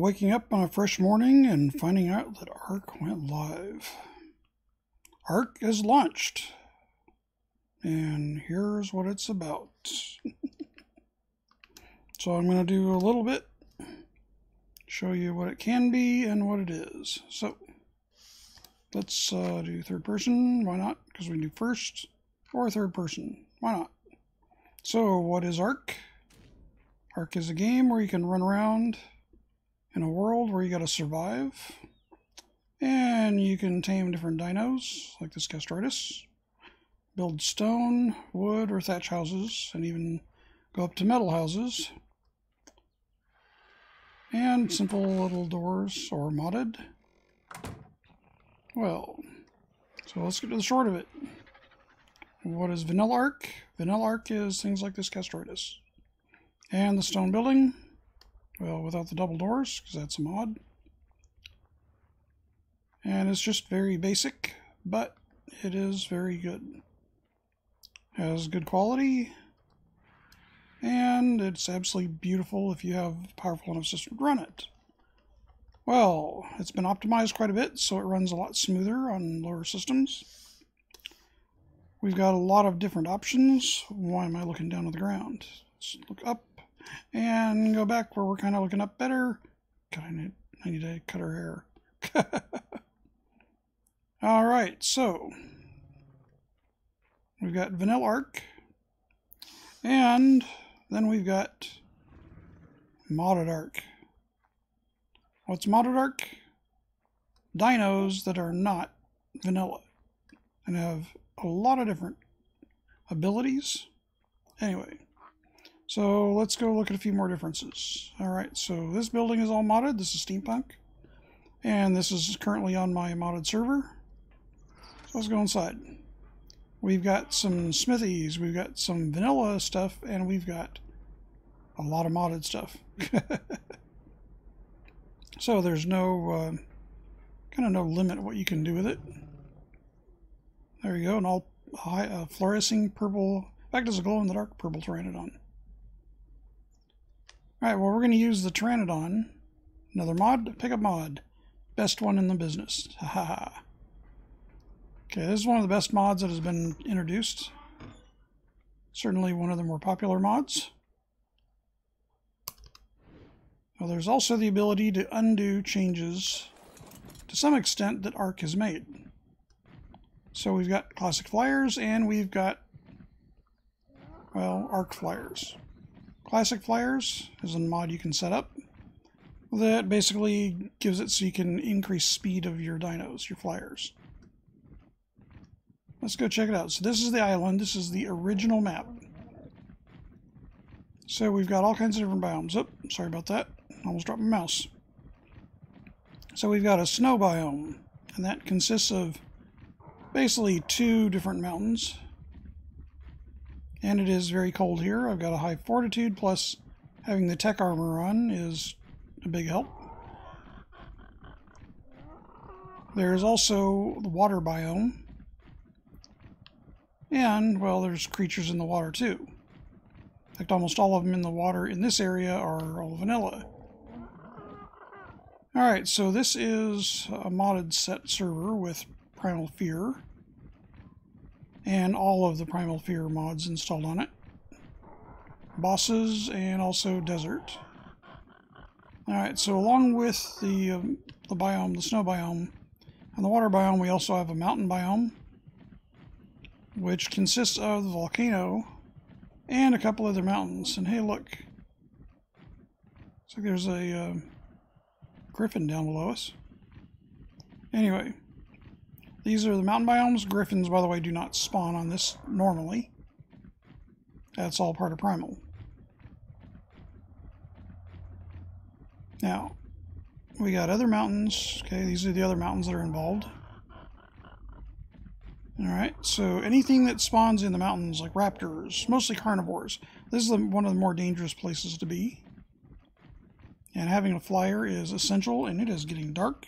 Waking up on a fresh morning and finding out that Ark went live. Ark is launched, and here's what it's about. So I'm going to do a little bit, show you what it can be and what it is. So let's do third person. Why not? Because we can do first or third person. Why not? So what is Ark? Ark is a game where you can run around in a world where you gotta survive, and you can tame different dinos like this gastritis, build stone, wood, or thatch houses, and even go up to metal houses, and simple little doors or modded. Well, so let's get to the short of it. What is vanilla Ark? Vanilla Ark is things like this gastritis and the stone building. Well, without the double doors, because that's a mod. And it's just very basic, but it is very good. Has good quality, and it's absolutely beautiful if you have a powerful enough system to run it. Well, it's been optimized quite a bit, so it runs a lot smoother on lower systems. We've got a lot of different options. Why am I looking down to the ground? Let's look up and go back where we're kind of looking up better. God, I need to cut her hair. All right, so we've got vanilla Ark, and then we've got modded Ark. What's modded Ark? Dinos that are not vanilla and have a lot of different abilities. Anyway, so let's go look at a few more differences. Alright, so this building is all modded. This is steampunk. And this is currently on my modded server. So let's go inside. We've got some smithies, we've got some vanilla stuff, and we've got a lot of modded stuff. So there's no, kind of no limit what you can do with it. There you go, an all high, fluorescing purple. In fact, there's a glow-in-the-dark purple pteranodon. Alright, well, we're going to use the pteranodon. Another mod, pick a mod. Best one in the business. Haha. Okay, this is one of the best mods that has been introduced. Certainly one of the more popular mods. Well, there's also the ability to undo changes to some extent that Ark has made. So we've got classic flyers, and we've got, well, Ark flyers. Classic flyers is a mod you can set up that basically gives it so you can increase speed of your dinos, your flyers. Let's go check it out. So this is the island. This is the original map. So we've got all kinds of different biomes. Oh, sorry about that. Almost dropped my mouse. So we've got a snow biome, and that consists of basically two different mountains. And it is very cold here. I've got a high fortitude, plus having the tech armor on is a big help. There's also the water biome. And, well, there's creatures in the water too. In fact, almost all of them in the water in this area are all vanilla. Alright, so this is a modded set server with Primal Fear. And all of the Primal Fear mods installed on it. Bosses and also desert. Alright, so along with the biome, the snow biome, and the water biome, we also have a mountain biome, which consists of the volcano and a couple other mountains. And hey, look. Looks like there's a griffin down below us. Anyway. These are the mountain biomes. Griffins, by the way, do not spawn on this normally. That's all part of Primal. Now, we got other mountains. Okay, these are the other mountains that are involved. Alright, so anything that spawns in the mountains, like raptors, mostly carnivores, this is one of the more dangerous places to be. And having a flyer is essential, and it is getting dark.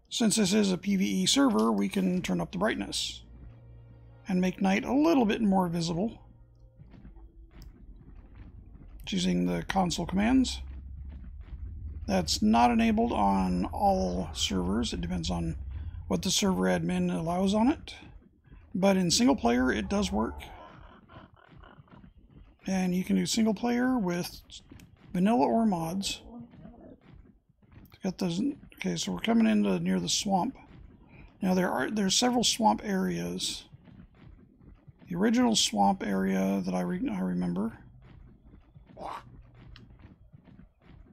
Since this is a PvE server, we can turn up the brightness and make night a little bit more visible. using the console commands. That's not enabled on all servers. It depends on what the server admin allows on it. But in single player, it does work. And you can do single player with vanilla or mods. Got those. Okay, so we're coming into near the swamp. Now there's several swamp areas. The original swamp area that I remember.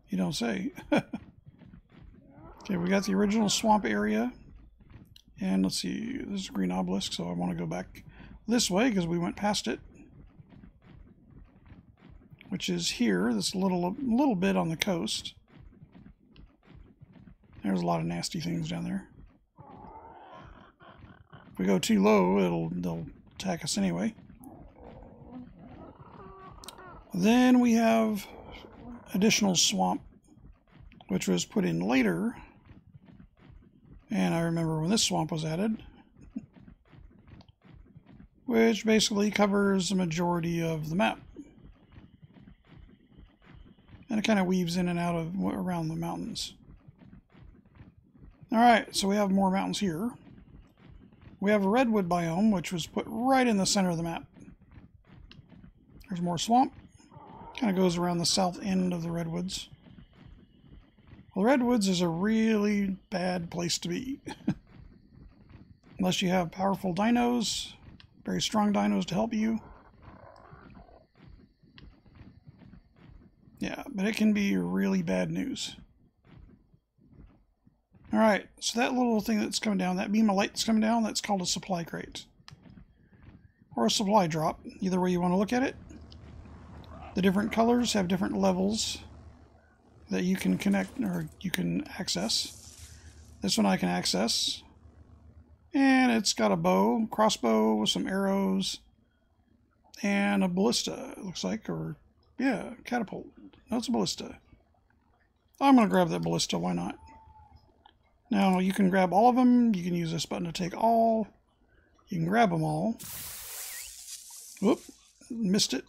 You don't say. Okay, we got the original swamp area. And let's see, this is a green obelisk, so I want to go back this way because we went past it. Which is here, this little bit on the coast. There's a lot of nasty things down there. If we go too low, they'll attack us anyway. Then we have additional swamp, which was put in later. And I remember when this swamp was added, which basically covers the majority of the map. And it kind of weaves in and out of around the mountains. Alright, so we have more mountains here. We have a redwood biome, which was put right in the center of the map. There's more swamp. Kind of goes around the south end of the redwoods. Well, the redwoods is a really bad place to be. Unless you have powerful dinos, very strong dinos to help you. Yeah, but it can be really bad news. Alright, so that little thing that's coming down, that beam of light that's coming down, that's called a supply crate. Or a supply drop, either way you want to look at it. The different colors have different levels that you can connect, or you can access. This one I can access. And it's got a bow, crossbow with some arrows, and a ballista, it looks like, or, yeah, catapult. No, it's a ballista. I'm going to grab that ballista, why not? Now, you can grab all of them. You can use this button to take all. You can grab them all. Whoop, missed it.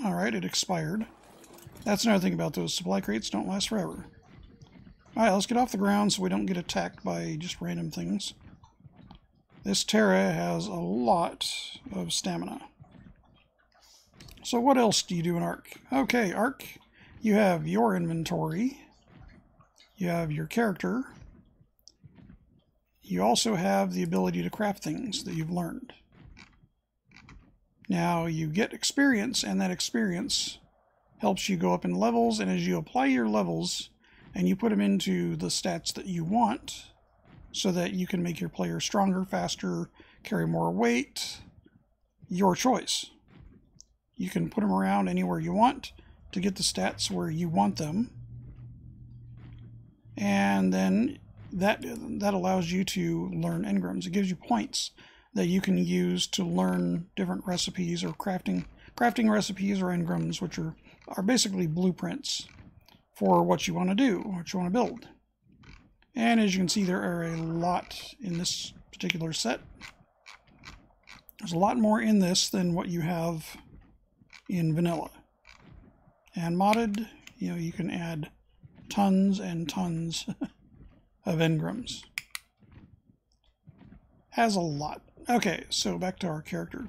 Alright, it expired. That's another thing about those supply crates, don't last forever. Alright, let's get off the ground so we don't get attacked by just random things. This Terra has a lot of stamina. So what else do you do in Ark? Okay, Ark, you have your inventory. You have your character. You also have the ability to craft things that you've learned. Now you get experience, and that experience helps you go up in levels, and as you apply your levels and you put them into the stats that you want so that you can make your player stronger, faster, carry more weight, your choice. You can put them around anywhere you want to get the stats where you want them. And then that allows you to learn engrams. It gives you points that you can use to learn different recipes or crafting recipes or engrams, which are basically blueprints for what you want to do, what you want to build. And as you can see, there are a lot in this particular set. There's a lot more in this than what you have in vanilla. And modded, you can add tons and tons of engrams. Has a lot. Okay, so back to our character.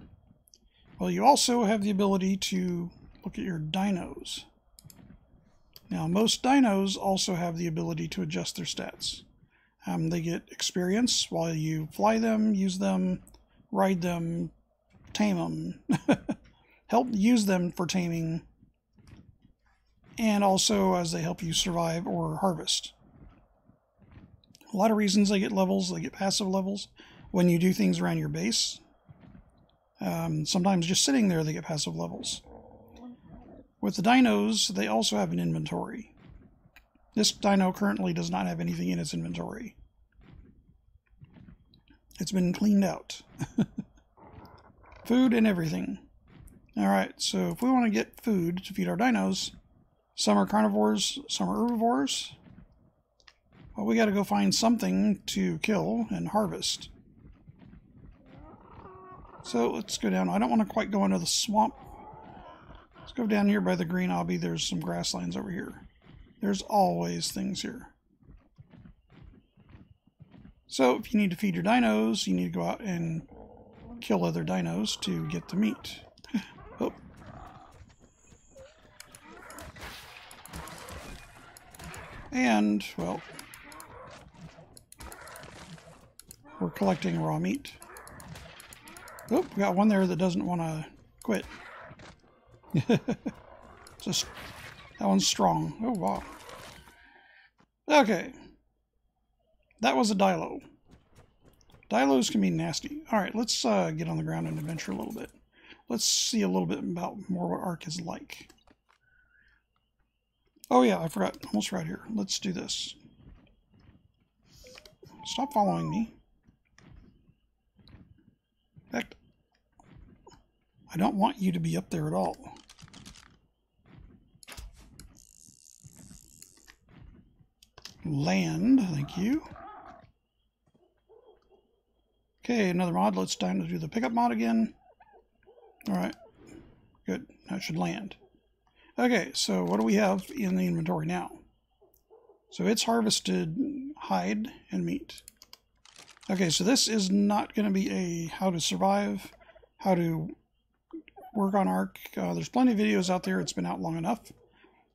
Well, you also have the ability to look at your dinos. Now, most dinos also have the ability to adjust their stats. They get experience while you fly them, use them, ride them, tame them, help use them for taming, and also as they help you survive or harvest. A lot of reasons they get levels, they get passive levels when you do things around your base. Sometimes just sitting there they get passive levels. With the dinos, they also have an inventory. This dino currently does not have anything in its inventory. It's been cleaned out. Food and everything. Alright, so if we want to get food to feed our dinos, some are carnivores, some are herbivores. Well, we got to go find something to kill and harvest. So let's go down. I don't want to quite go into the swamp. Let's go down here by the green obby. There's some grasslands over here. There's always things here. So if you need to feed your dinos, you need to go out and kill other dinos to get the meat. Oh. And, well, we're collecting raw meat. Oh, we got one there that doesn't want to quit. Just that one's strong. Oh, wow. Okay. That was a dilo. Dilos can be nasty. Alright, let's get on the ground and adventure a little bit. Let's see a little bit about more what Ark is like. Oh yeah, I forgot. Almost right here. Let's do this. Stop following me. In fact, I don't want you to be up there at all. Land, thank you. Okay, another mod. Let's time to do the pickup mod again. Alright, good. Now it should land. Okay, so what do we have in the inventory now? So it's harvested hide and meat. Okay, so this is not going to be a how to survive, how to work on Ark. There's plenty of videos out there. It's been out long enough.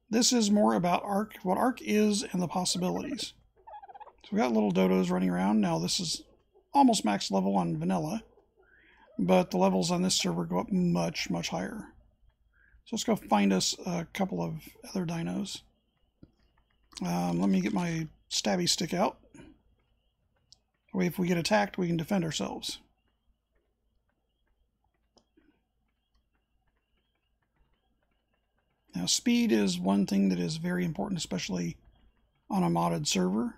This is more about Ark, what Ark is and the possibilities. So we got little dodos running around. Now this is almost max level on vanilla, but the levels on this server go up much, much higher. So let's go find us a couple of other dinos. Let me get my stabby stick out. If we get attacked, we can defend ourselves. Now, speed is one thing that is very important, especially on a modded server.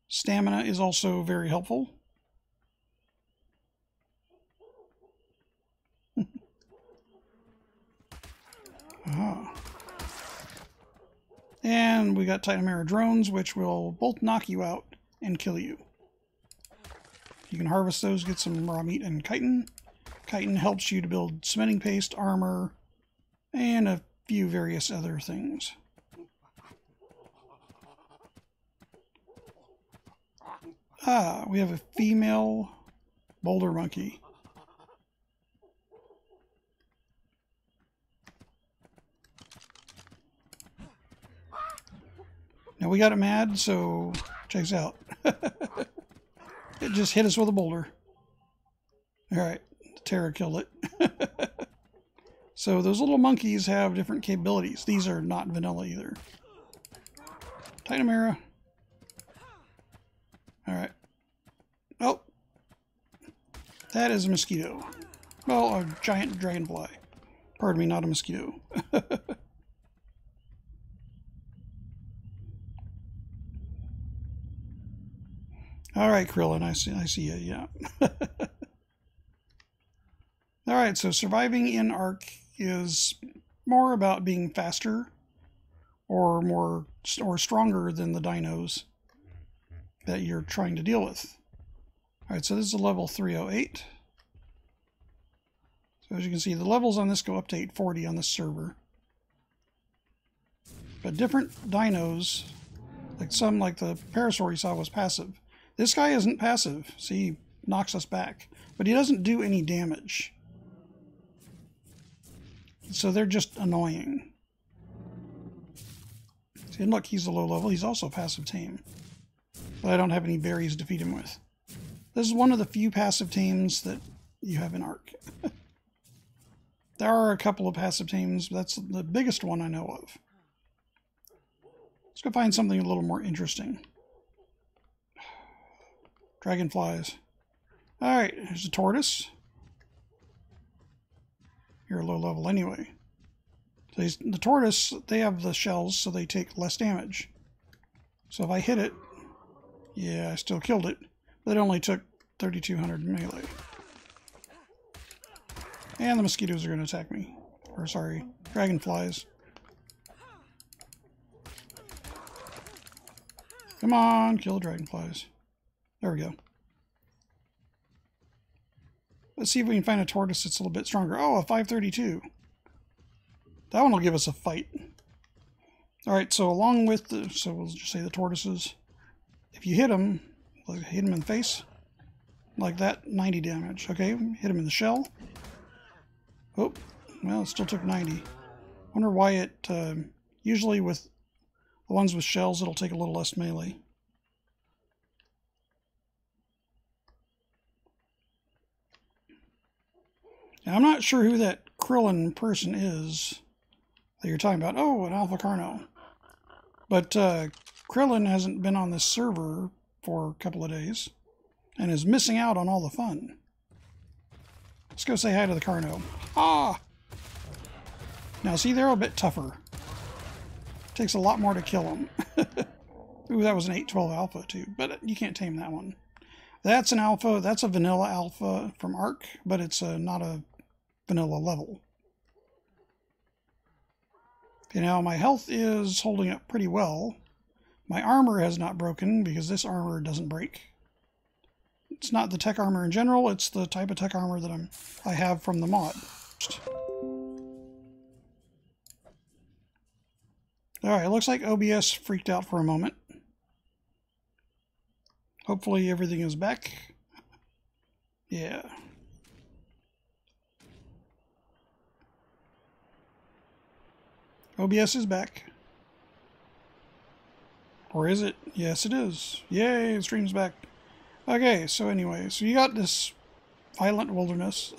Stamina is also very helpful. And we got Titanmera drones, which will both knock you out and kill you. You can harvest those, get some raw meat and chitin. Chitin helps you to build cementing paste, armor, and a few various other things. We have a female boulder monkey. Now we got it mad, so check this out. It just hit us with a boulder. Alright, Terra killed it. So those little monkeys have different capabilities. These are not vanilla either. Titanmera. Alright. Oh. That is a mosquito. Well, a giant dragonfly. Pardon me, not a mosquito. Alright, Krillin, I see you, yeah. Alright, so surviving in Ark is more about being faster or stronger than the dinos that you're trying to deal with. Alright, so this is a level 308. So as you can see, the levels on this go up to 840 on this server. But different dinos, like the Parasaur you saw was passive. This guy isn't passive. See, he knocks us back. But he doesn't do any damage. So they're just annoying. See, and look, he's a low level. He's also passive tame. But I don't have any berries to feed him with. This is one of the few passive tames that you have in Ark. There are a couple of passive tames, but that's the biggest one I know of. Let's go find something a little more interesting. Dragonflies. Alright, here's a tortoise. You're low level anyway. So the tortoise, they have the shells, so they take less damage. So if I hit it, yeah, I still killed it, but it only took 3,200 melee. And the mosquitoes are going to attack me. Or sorry, dragonflies. Come on, kill the dragonflies. There we go. Let's see if we can find a tortoise that's a little bit stronger. Oh, a 532. That one will give us a fight. Alright, so along with the, so we'll just say the tortoises, if you hit them, like hit them in the face, like that, 90 damage. Okay, hit them in the shell. Oh, well, it still took 90. Wonder why it, usually with the ones with shells, it'll take a little less melee. Now, I'm not sure who that Krillin person is that you're talking about. Oh, an Alpha Carno. But Krillin hasn't been on this server for a couple of days and is missing out on all the fun. Let's go say hi to the Carno. Ah! Now, see, they're a bit tougher. Takes a lot more to kill them. Ooh, that was an 812 Alpha, too. But you can't tame that one. That's an Alpha. That's a vanilla Alpha from Ark, but it's not a vanilla level. Okay, now my health is holding up pretty well. My armor has not broken because this armor doesn't break. It's not the tech armor in general, it's the type of tech armor that I have from the mod. Alright, it looks like OBS freaked out for a moment. Hopefully everything is back. Yeah. OBS is back. Or is it? Yes, it is. Yay, the stream's back. Okay, so anyway, so you got this violent wilderness.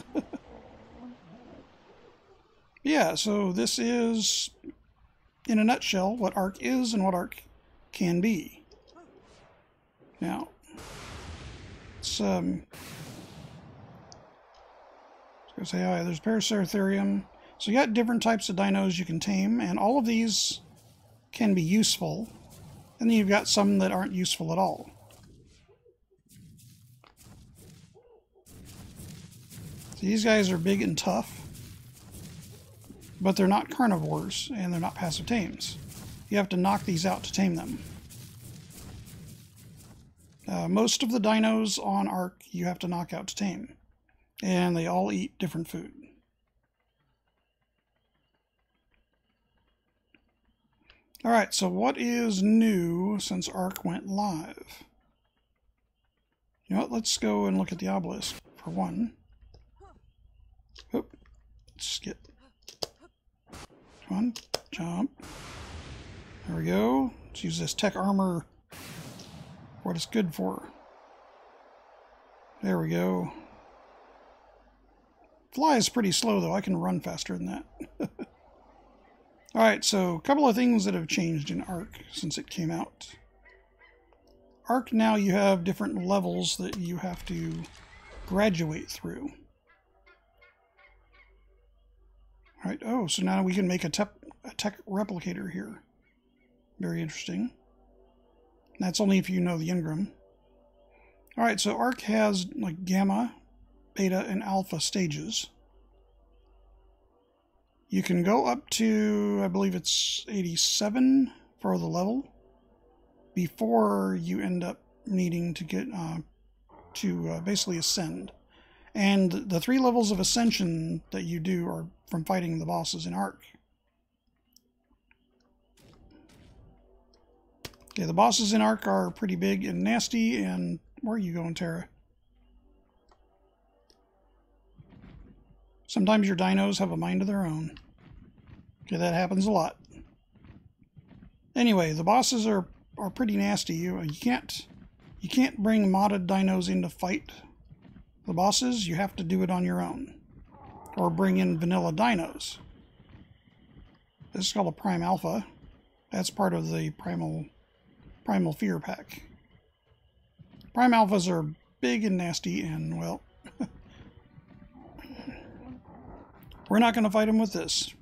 Yeah, so this is, in a nutshell, what Ark is and what Ark can be. Now, let's go say hi. There's Paraceratherium. So you got different types of dinos you can tame, and all of these can be useful. And then you've got some that aren't useful at all. So these guys are big and tough, but they're not carnivores, and they're not passive tames. You have to knock these out to tame them. Most of the dinos on Ark you have to knock out to tame, and they all eat different food. Alright, so what is new since Ark went live? You know what, let's go and look at the obelisk for one. Oop, let's get... Come on, jump. There we go. Let's use this tech armor for what it's good for. There we go. Fly is pretty slow though, I can run faster than that. Alright, so a couple of things that have changed in Ark since it came out. Ark, now you have different levels that you have to graduate through. Alright, oh, so now we can make a tech replicator here. Very interesting. That's only if you know the engram. Alright, so Ark has like gamma, beta, and alpha stages. You can go up to, I believe it's 87 for the level, before you end up needing to get basically ascend. And the 3 levels of ascension that you do are from fighting the bosses in Ark. Okay, the bosses in Ark are pretty big and nasty, and where are you going, Tara? Sometimes your dinos have a mind of their own. Okay, that happens a lot. Anyway, the bosses are pretty nasty. You can't bring modded dinos in to fight the bosses. You have to do it on your own, or bring in vanilla dinos. This is called a Prime Alpha. That's part of the Primal Fear pack. Prime Alphas are big and nasty, and well, we're not going to fight them with this.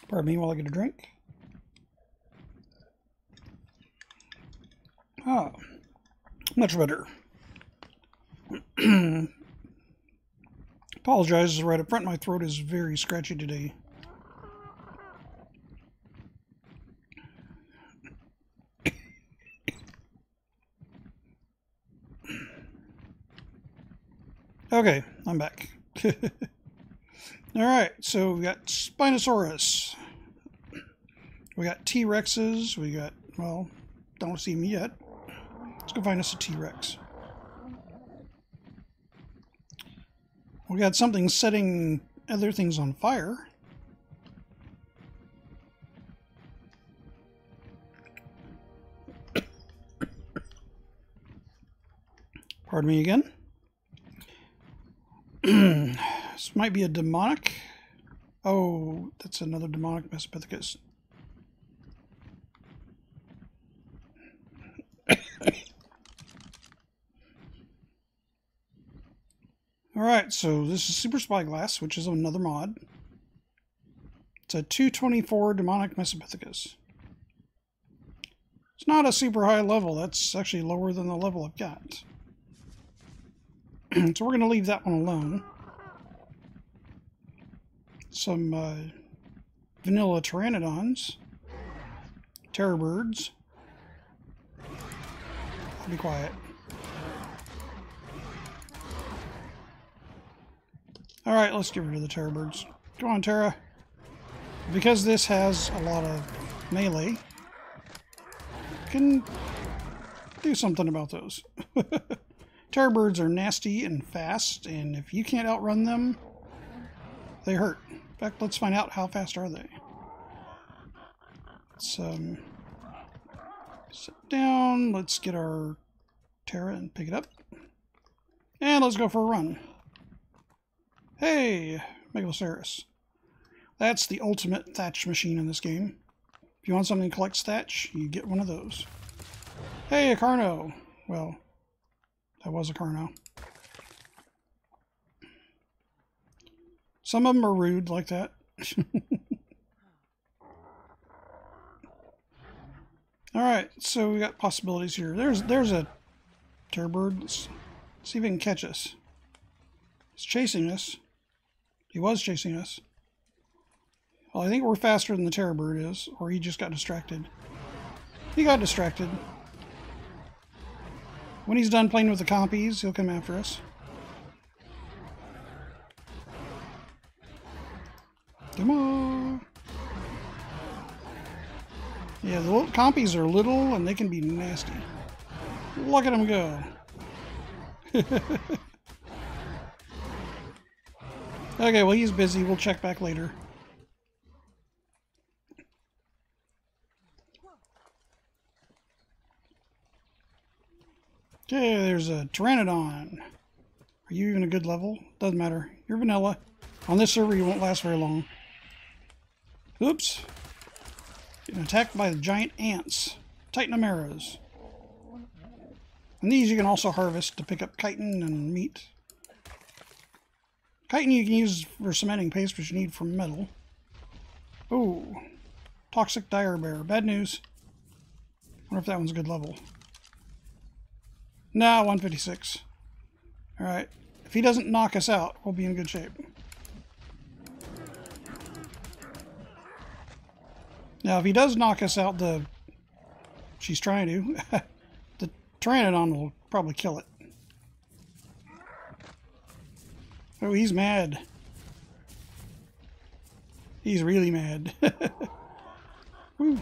Pardon me while I get a drink. Ah, much better. Apologize right up front, my throat is very scratchy today. Okay, I'm back. Alright, so we got Spinosaurus. We got T-Rexes. We got, well, don't see them yet. Let's go find us a T-Rex. We got something setting other things on fire. Pardon me again. This might be a demonic. Oh, that's another demonic Mesopithecus. Alright, so this is Super Spyglass, which is another mod. It's a 224 demonic Mesopithecus. It's not a super high level. That's actually lower than the level I've got. So we're going to leave that one alone. Some vanilla pteranodons. Terror birds. I'll be quiet. Alright, let's get rid of the terror birds. Come on, Terra. Because this has a lot of melee, can do something about those. Terror birds are nasty and fast, and if you can't outrun them, they hurt. In fact, let's find out how fast are they. Let's sit down, let's get our Terra and pick it up. And let's go for a run. Hey, Megaloceros. That's the ultimate thatch machine in this game. If you want something that collects thatch, you get one of those. Hey, a Carno. Well, that was a Carno. Some of them are rude like that. Alright, so we got possibilities here. There's a terror bird. Let's see if he can catch us. He's chasing us. He was chasing us. Well, I think we're faster than the terror bird is, or he just got distracted. He got distracted. When he's done playing with the compies, he'll come after us. Come on! Yeah, the little compies are little and they can be nasty. Look at them go! Okay, well, he's busy. We'll check back later. Okay, there's a Pteranodon. Are you even a good level? Doesn't matter. You're vanilla. On this server, you won't last very long. Oops. Getting attacked by the giant ants. Titanomeras. And these you can also harvest to pick up chitin and meat. Chitin you can use for cementing paste, which you need for metal. Oh. Toxic dire bear. Bad news. Wonder if that one's a good level. Nah, 156. Alright. If he doesn't knock us out, we'll be in good shape. Now, if he does knock us out, she's trying to, the Pteranodon will probably kill it. Oh, he's mad. He's really mad. Whew.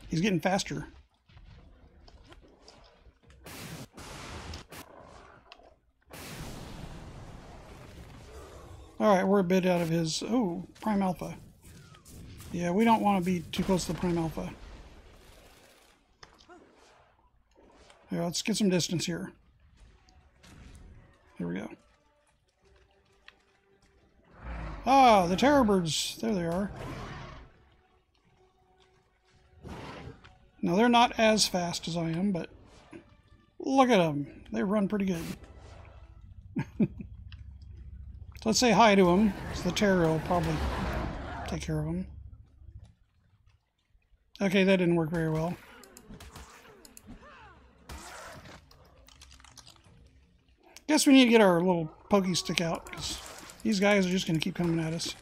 He's getting faster. Alright, we're a bit out of his... Oh, Prime Alpha. Yeah, we don't want to be too close to the Prime Alpha. Here, let's get some distance here. Here we go. Ah, the terror birds. There they are. Now, they're not as fast as I am, but look at them. They run pretty good. So let's say hi to them. So the terror will probably take care of them. Okay, that didn't work very well. Guess we need to get our little pokey stick out, because these guys are just going to keep coming at us.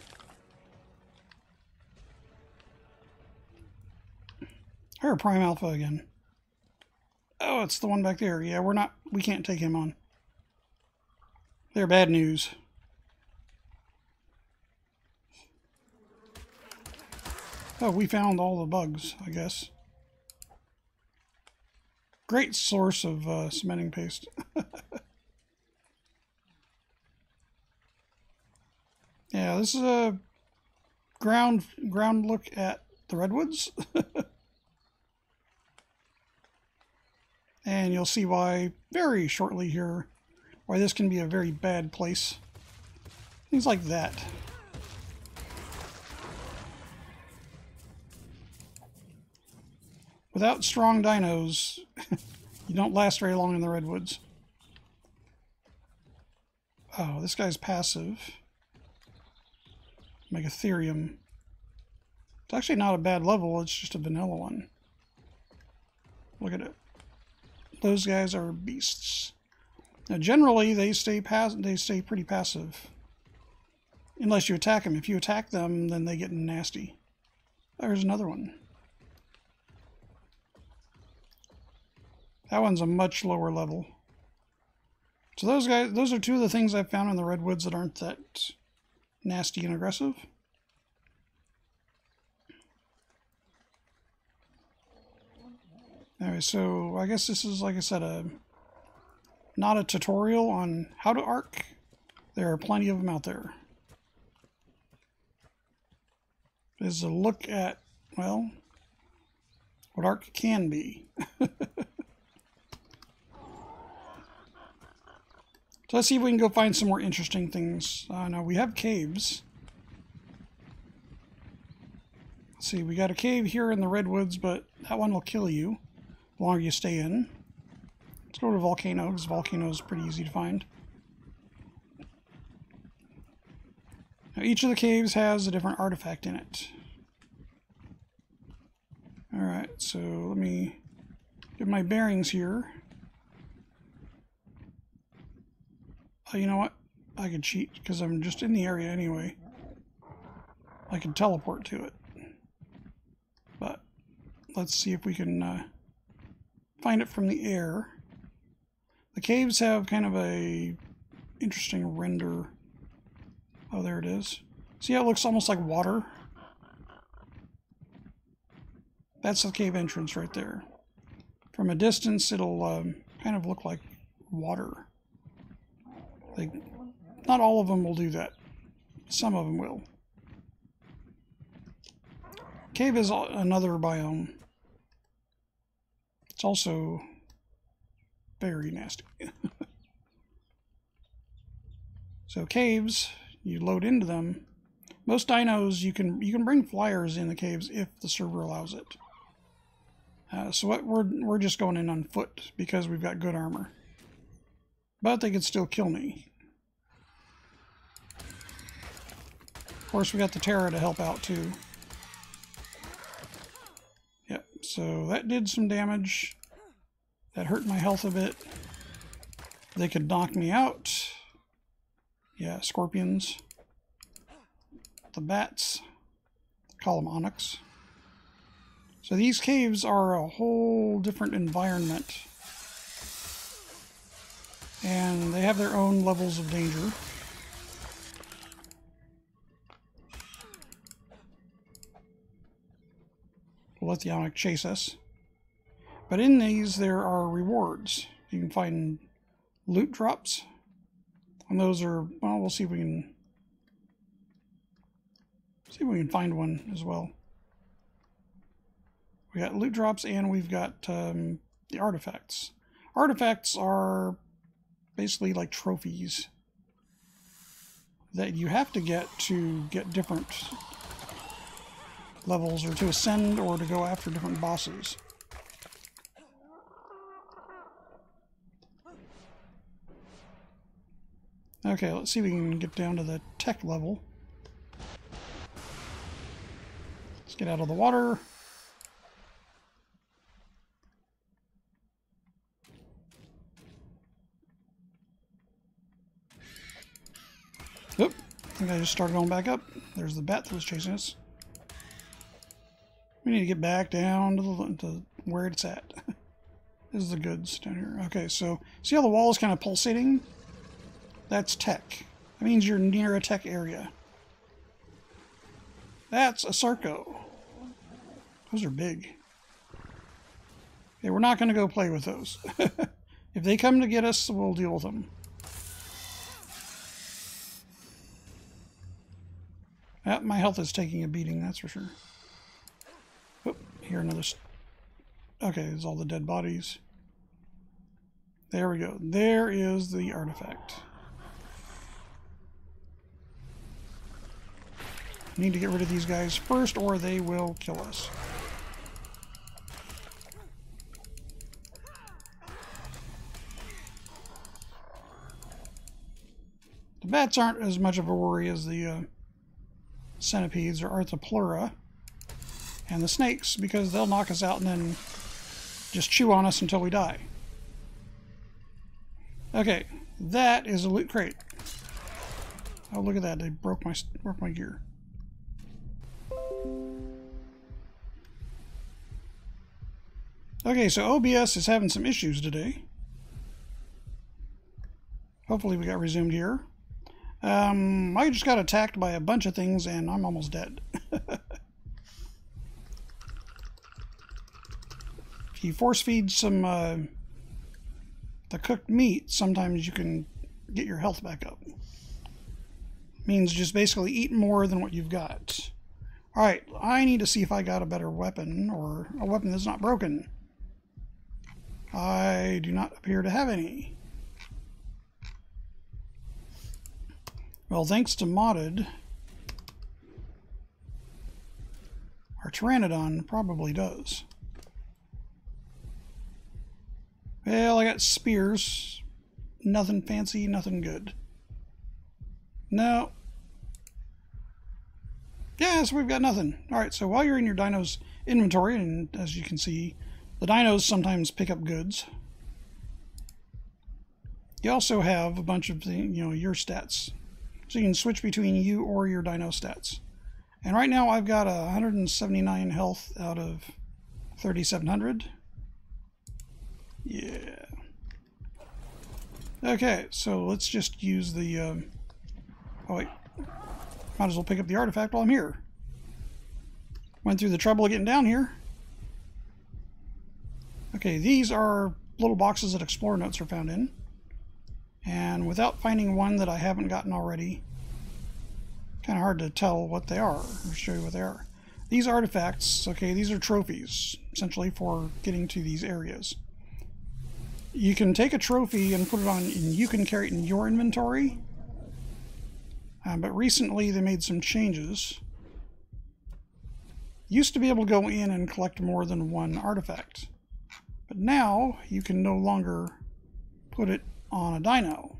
Here, Prime Alpha again. Oh, it's the one back there. Yeah, we can't take him on. They're bad news. Oh, we found all the bugs, I guess. Great source of cementing paste. Yeah, this is a ground look at the redwoods. And you'll see why very shortly here, why this can be a very bad place. Things like that. Without strong dinos, you don't last very long in the redwoods. Oh, this guy's passive. Megatherium. It's actually not a bad level, it's just a vanilla one. Look at it. Those guys are beasts. Now generally they stay pretty passive. Unless you attack them. If you attack them, then they get nasty. There's another one. That one's a much lower level. So those guys, those are two of the things I've found in the redwoods that aren't that nasty and aggressive. Anyway, so I guess this is, like I said, not a tutorial on how to Ark. There are plenty of them out there. This is a look at, well, what Ark can be. So let's see if we can go find some more interesting things. Now we have caves. Let's see, we got a cave here in the redwoods, but that one will kill you the longer you stay in. Let's go to Volcano, because Volcano is pretty easy to find. Now each of the caves has a different artifact in it. Alright, so let me get my bearings here. Oh, you know what? I could cheat, because I'm just in the area anyway. I can teleport to it. But let's see if we can find it from the air. The caves have kind of a interesting render. Oh, there it is. See how it looks almost like water? That's the cave entrance right there. From a distance, it'll kind of look like water. Not all of them will do that. Some of them will. Cave is another biome. It's also very nasty. So caves, you load into them. Most dinos, you can bring flyers in the caves if the server allows it. So what we're just going in on foot because we've got good armor. But they could still kill me. Of course, we got the Terra to help out too. Yep, so that did some damage. That hurt my health a bit. They could knock me out. Yeah, scorpions. The bats. Call them onyx. So these caves are a whole different environment. And they have their own levels of danger. We'll let the onyx chase us. But in these, there are rewards. You can find loot drops. And those are, well, we'll see if we can find one as well. We got loot drops and we've got the artifacts. Artifacts are basically like trophies that you have to get different levels, or to ascend, or to go after different bosses. Okay, let's see if we can get down to the tech level. Let's get out of the water. Oop, I think I just started going back up. There's the bat that was chasing us. We need to get back down to where it's at. This is the goods down here. Okay, so see how the wall is kind of pulsating? That's tech. That means you're near a tech area. That's a Sarco. Those are big. Okay, we're not going to go play with those. If they come to get us, we'll deal with them. My health is taking a beating, that's for sure. Oh, here another... Okay, there's all the dead bodies. There we go. There is the artifact. Need to get rid of these guys first, or they will kill us. The bats aren't as much of a worry as the centipedes or arthropleura and the snakes, because they'll knock us out and then just chew on us until we die. Okay, that is a loot crate. Oh, look at that! They broke my gear. Okay, so OBS is having some issues today. Hopefully we got resumed here. I just got attacked by a bunch of things and I'm almost dead. If you force feed some the cooked meat, sometimes you can get your health back up. Means just basically eat more than what you've got. Alright, I need to see if I got a better weapon, or a weapon that's not broken. I do not appear to have any. Well, thanks to modded, our Pteranodon probably does. Well, I got spears. Nothing fancy, nothing good. No. Yeah, so we've got nothing. Alright, so while you're in your dino's inventory, and as you can see, the dinos sometimes pick up goods. You also have a bunch of your stats. So you can switch between you or your dino stats. And right now I've got 179 health out of 3,700. Yeah. Okay, so let's just use the... oh wait. Might as well pick up the artifact while I'm here. Went through the trouble of getting down here. Okay, these are little boxes that Explorer notes are found in. And without finding one that I haven't gotten already, kind of hard to tell what they are. I'll show you what they are. These artifacts, okay, these are trophies, essentially, for getting to these areas. You can take a trophy and put it on, and you can carry it in your inventory. But recently they made some changes. Used to be able to go in and collect more than one artifact. But now you can no longer put it on a dino.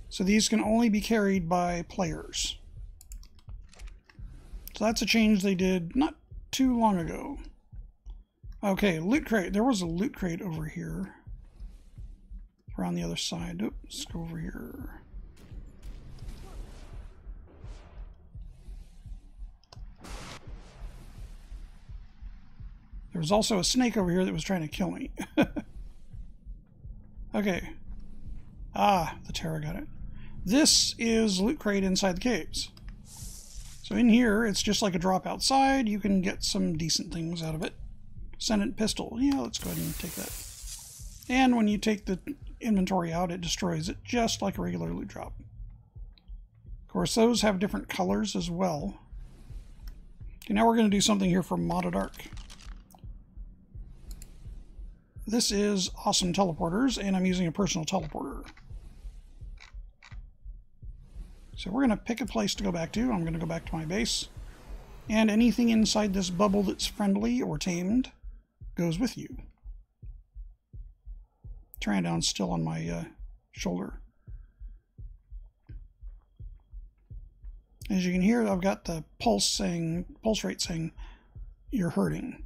So these can only be carried by players. So that's a change they did not too long ago. Okay, loot crate. There was a loot crate over here. Around the other side. Oops, let's go over here. There was also a snake over here that was trying to kill me. Okay. Ah, the Terra got it. This is loot crate inside the caves. So in here, it's just like a drop outside. You can get some decent things out of it. Ascendant pistol. Yeah, let's go ahead and take that. And when you take the inventory out, it destroys it just like a regular loot drop. Of course, those have different colors as well. Okay, now we're going to do something here for modded Ark. This is awesome teleporters, and I'm using a personal teleporter. So we're going to pick a place to go back to. I'm going to go back to my base. And anything inside this bubble that's friendly or tamed goes with you. Pteranodon's still on my shoulder. As you can hear, I've got the pulse rate saying, "You're hurting."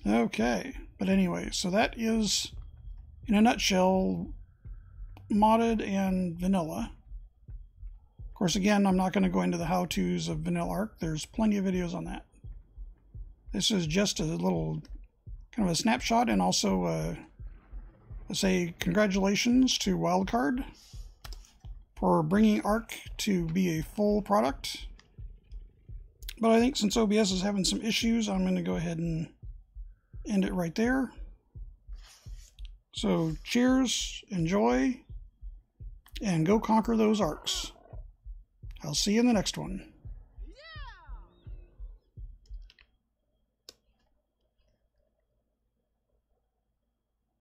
Okay, but anyway, so that is, in a nutshell, modded and vanilla. Of course, again, I'm not going to go into the how-tos of vanilla Ark. There's plenty of videos on that. This is just a little kind of a snapshot, and also say congratulations to Wildcard for bringing Ark to be a full product. But I think since OBS is having some issues, I'm going to go ahead and end it right there. So cheers, enjoy, and go conquer those Arks. I'll see you in the next one.